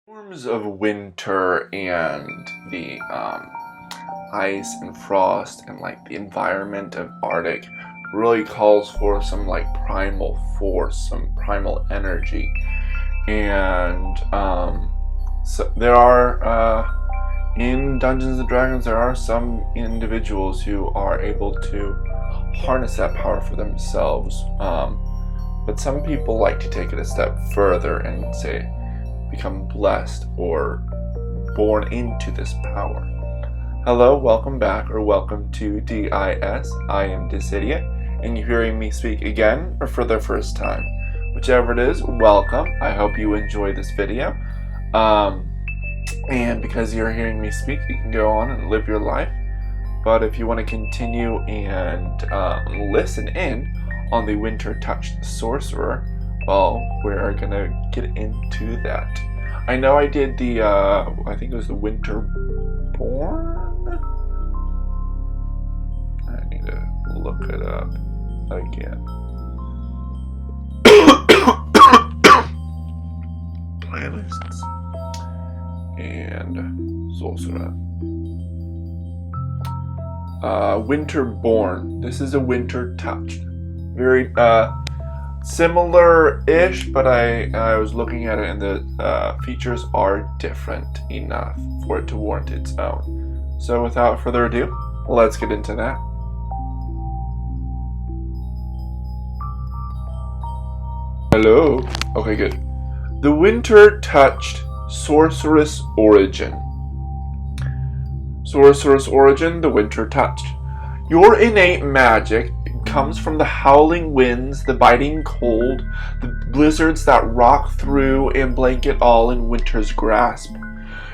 Forms of winter and the ice and frost and the environment of Arctic really calls for some primal force, some primal energy. And so there are in Dungeons and Dragons there are some individuals who are able to harness that power for themselves. But some people like to take it a step further and say become blessed or born into this power. Hello, welcome back, or welcome to DIS. I am Dissidia, and you're hearing me speak again or for the first time. Whichever it is, welcome. I hope you enjoy this video. And because you're hearing me speak, you can go on and live your life. But if you want to continue and listen in on the Wintertouched Sorcerer, well, we're gonna get into that. I know I did the, I think it was the Winterborn? I need to look it up again. Playlists and Sorcerer. Winterborn. This is a Wintertouched. Very, similar-ish, but I was looking at it and the features are different enough for it to warrant its own. So without further ado, let's get into that. Hello. Okay, good. The Wintertouched Sorceress Origin. Sorceress Origin, the Wintertouched. Your innate magic comes from the howling winds, the biting cold, the blizzards that rock through and blanket all in winter's grasp.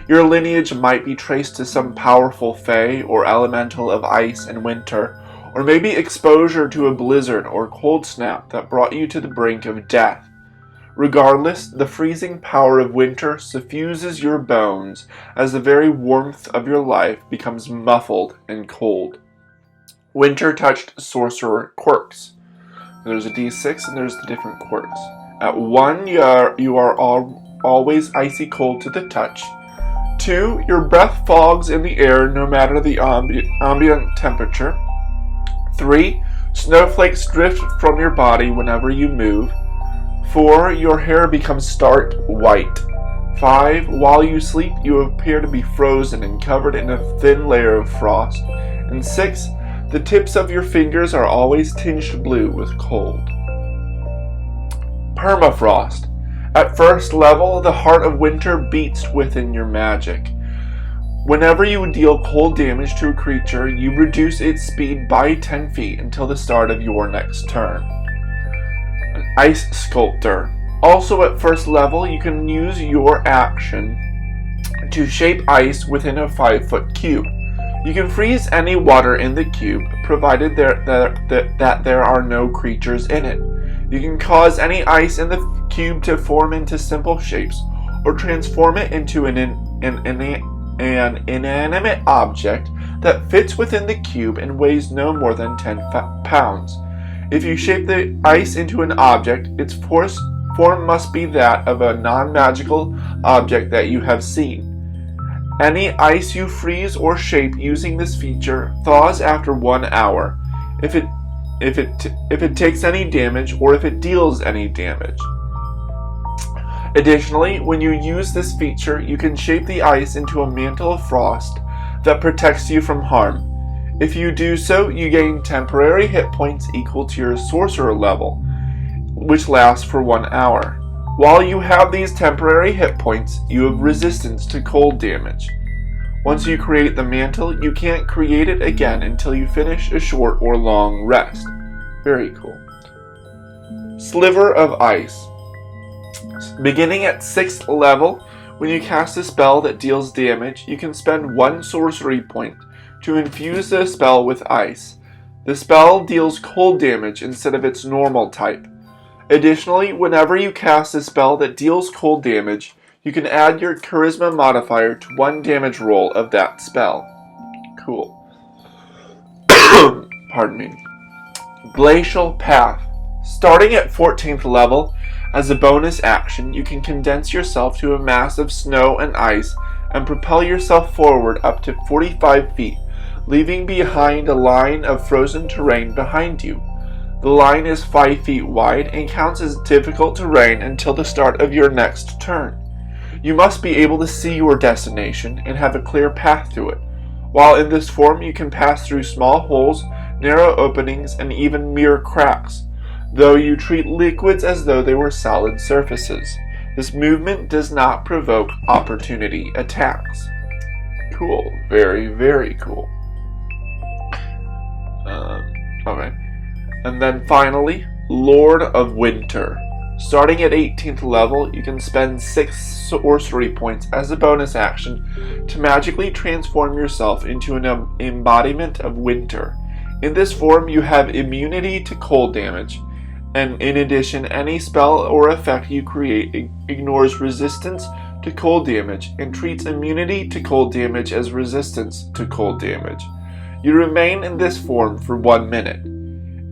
Your lineage might be traced to some powerful fae or elemental of ice and winter, or maybe exposure to a blizzard or cold snap that brought you to the brink of death. Regardless, the freezing power of winter suffuses your bones as the very warmth of your life becomes muffled and cold. Wintertouched Sorcerer quirks. There's a D6 and there's the different quirks. At 1, you are always icy cold to the touch. 2, your breath fogs in the air no matter the ambient temperature. 3, snowflakes drift from your body whenever you move. 4, your hair becomes stark white. 5, while you sleep, you appear to be frozen and covered in a thin layer of frost. And 6, the tips of your fingers are always tinged blue with cold. Permafrost. At first level, the heart of winter beats within your magic. Whenever you deal cold damage to a creature, you reduce its speed by 10 feet until the start of your next turn. An Ice Sculptor. Also at first level, you can use your action to shape ice within a 5-foot cube. You can freeze any water in the cube, provided that there are no creatures in it. You can cause any ice in the cube to form into simple shapes, or transform it into an inanimate object that fits within the cube and weighs no more than 10 pounds. If you shape the ice into an object, its form must be that of a non-magical object that you have seen. Any ice you freeze or shape using this feature thaws after 1 hour, if it takes any damage or if it deals any damage. Additionally, when you use this feature, you can shape the ice into a mantle of frost that protects you from harm. If you do so, you gain temporary hit points equal to your sorcerer level, which lasts for 1 hour. While you have these temporary hit points, you have resistance to cold damage. Once you create the mantle, you can't create it again until you finish a short or long rest. Very cool. Sliver of Ice. Beginning at 6th level, when you cast a spell that deals damage, you can spend 1 sorcery point to infuse the spell with ice. The spell deals cold damage instead of its normal type. Additionally, whenever you cast a spell that deals cold damage, you can add your charisma modifier to 1 damage roll of that spell. Cool. Pardon me. Glacial Path. Starting at 14th level, As a bonus action, you can condense yourself to a mass of snow and ice and propel yourself forward up to 45 feet, leaving behind a line of frozen terrain behind you. The line is 5 feet wide and counts as difficult terrain until the start of your next turn. You must be able to see your destination and have a clear path to it. While in this form, you can pass through small holes, narrow openings, and even mere cracks, though you treat liquids as though they were solid surfaces. This movement does not provoke opportunity attacks. Cool. Very, very cool. Okay. And then finally, Lord of Winter. Starting at 18th level, you can spend 6 sorcery points as a bonus action to magically transform yourself into an embodiment of winter. In this form, you have immunity to cold damage, and in addition, any spell or effect you create ignores resistance to cold damage and treats immunity to cold damage as resistance to cold damage. You remain in this form for 1 minute.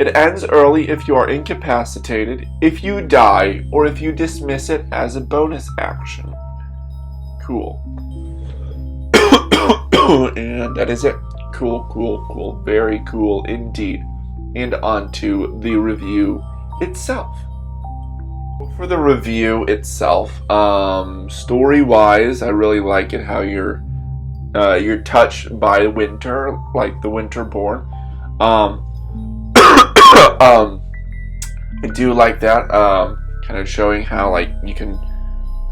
It ends early if you are incapacitated, if you die, or if you dismiss it as a bonus action. Cool. And that is it. Cool, cool, cool. Very cool indeed. And on to the review itself. For the review itself, story-wise, I really like it how you're touched by winter, like the Winterborn. I do like that, kind of showing how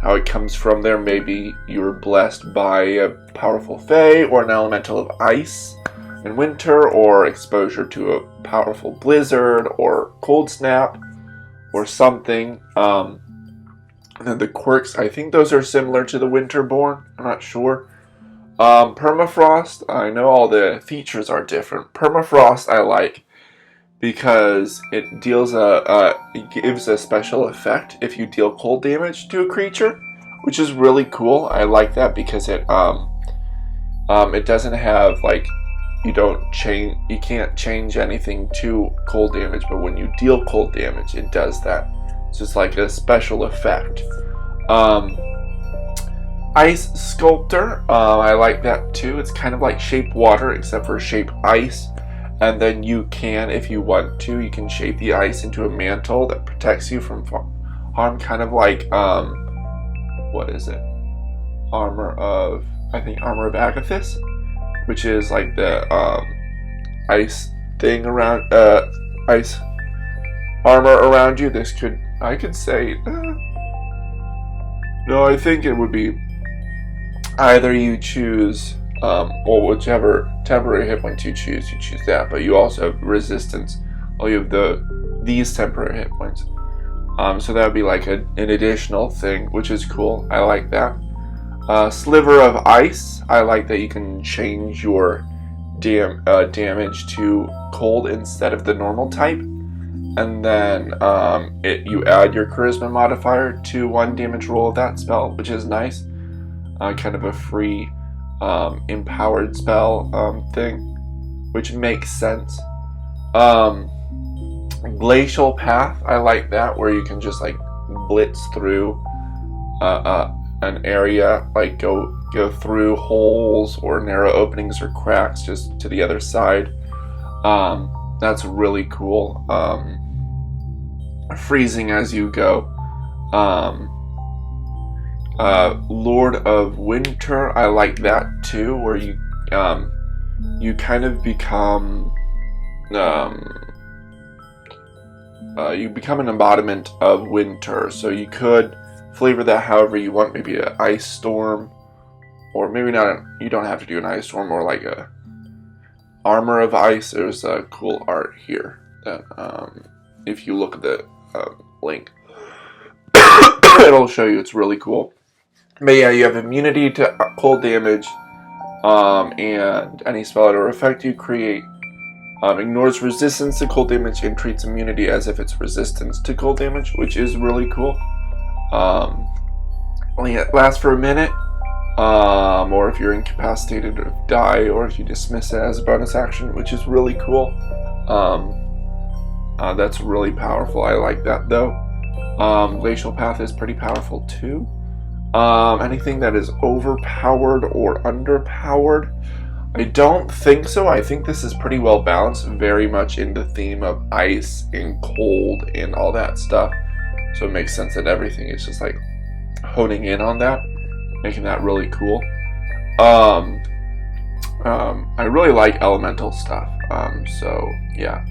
how it comes from there. Maybe you were blessed by a powerful fae or an elemental of ice in winter, or exposure to a powerful blizzard or cold snap or something. And then the quirks, I think those are similar to the Winterborn. I'm not sure. Permafrost, I know all the features are different. Permafrost I like because it gives a special effect if you deal cold damage to a creature, which is really cool. I like that because it doesn't have you can't change anything to cold damage, but when you deal cold damage, it does that. It's just like a special effect. Ice Sculptor, I like that too. It's kind of like Shape Water, except for Shape Ice. And then you can, if you want to, you can shape the ice into a mantle that protects you from harm, kind of like, what is it? Armor of Agathis, which is like the, ice thing around, ice armor around you. I could say, no, I think it would be either you choose, or whichever temporary hit points you choose that, but you also have resistance. You have these temporary hit points. So that would be like an additional thing, which is cool. I like that. Sliver of Ice. I like that you can change your damage to cold instead of the normal type. And then you add your charisma modifier to 1 damage roll of that spell, which is nice. Kind of a free empowered spell thing, which makes sense. Glacial Path, I like that, where you can just blitz through an area, go through holes or narrow openings or cracks just to the other side. That's really cool. Freezing as you go. Lord of Winter, I like that too, where you kind of become an embodiment of winter. So you could flavor that however you want, maybe an ice storm, or maybe not. You don't have to do an ice storm, or like a armor of ice. There's a cool art here that if you look at the link, it'll show you. It's really cool. But yeah, you have immunity to cold damage, and any spell or effect you create ignores resistance to cold damage and treats immunity as if it's resistance to cold damage, which is really cool. Only lasts for a minute, or if you're incapacitated or die, or if you dismiss it as a bonus action, which is really cool. That's really powerful. I like that though. Glacial Path is pretty powerful too. Anything that is overpowered or underpowered? I don't think so. I think this is pretty well balanced, very much in the theme of ice and cold and all that stuff. So it makes sense that everything is just like honing in on that, making that really cool. I really like elemental stuff. So yeah,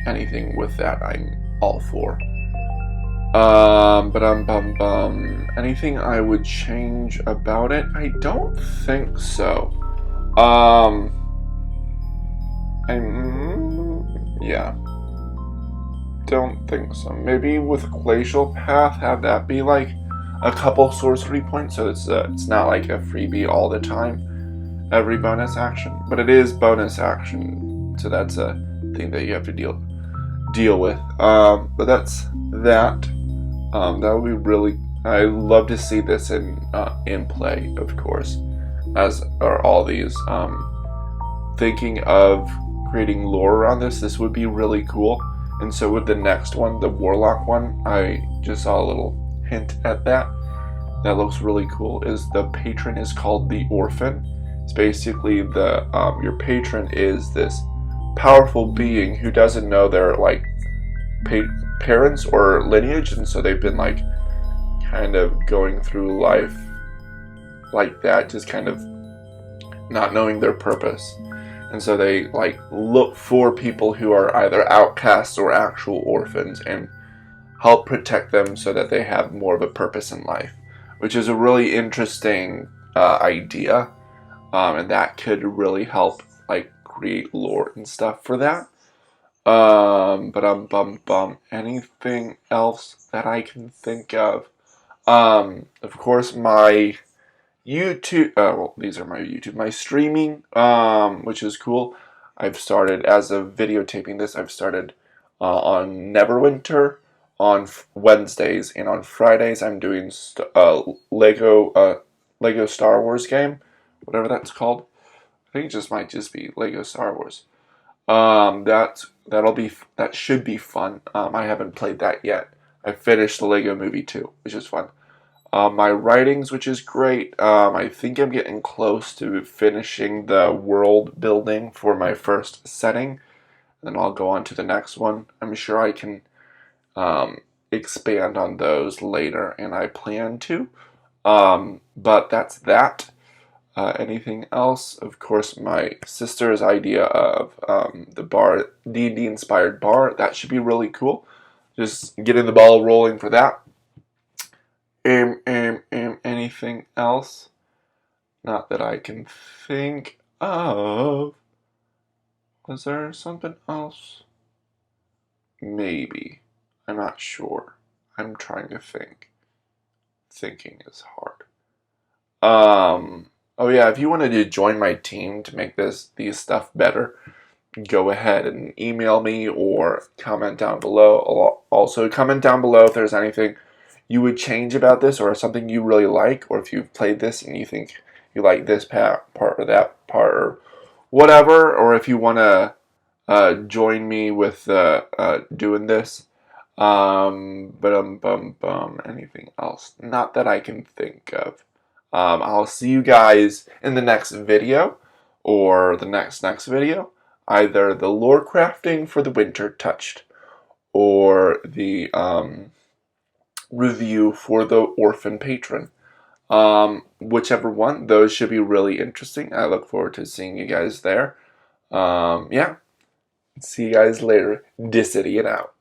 anything with that I'm all for. Anything I would change about it? I don't think so. Yeah, don't think so. Maybe with Glacial Path, have that be like a couple sorcery points, so it's not like a freebie all the time, every bonus action, but it is bonus action, so that's a thing that you have to deal with. But that's that. That would be really. I love to see this in play, of course, as are all these. Thinking of creating lore around this. This would be really cool. And so with the next one, the Warlock one, I just saw a little hint at that. That looks really cool. Is the patron is called the Orphan. It's basically the your patron is this powerful being who doesn't know their like parents or lineage, and so they've been like kind of going through life like that, just kind of not knowing their purpose. And so they like look for people who are either outcasts or actual orphans and help protect them so that they have more of a purpose in life, which is a really interesting idea, and that could really help like create lore and stuff for that. Anything else that I can think of? Of course, my YouTube. Well, these are my YouTube. My streaming, which is cool. I've started as of videotaping this. I've started on Neverwinter on Wednesdays, and on Fridays I'm doing Lego Star Wars game, whatever that's called. I think it just might just be Lego Star Wars. That should be fun. I haven't played that yet. I finished the Lego Movie 2, which is fun. My writings, which is great. I think I'm getting close to finishing the world building for my first setting. Then I'll go on to the next one. I'm sure I can expand on those later, and I plan to. But that's that. Anything else? Of course, my sister's idea of the bar, D&D inspired bar, that should be really cool. Just getting the ball rolling for that. Anything else? Not that I can think of. Was there something else? Maybe. I'm not sure. I'm trying to think. Thinking is hard. Oh yeah, if you wanted to join my team to make these stuff better, go ahead and email me or comment down below. Also, comment down below if there's anything you would change about this, or something you really like, or if you've played this and you think you like this part or that part or whatever, or if you want to join me with doing this. Anything else? Not that I can think of. I'll see you guys in the next video, or the next video. Either the lore crafting for the Wintertouched, or the review for the Orphan Patron. Whichever one, those should be really interesting. I look forward to seeing you guys there. Yeah. See you guys later. Dissidian out.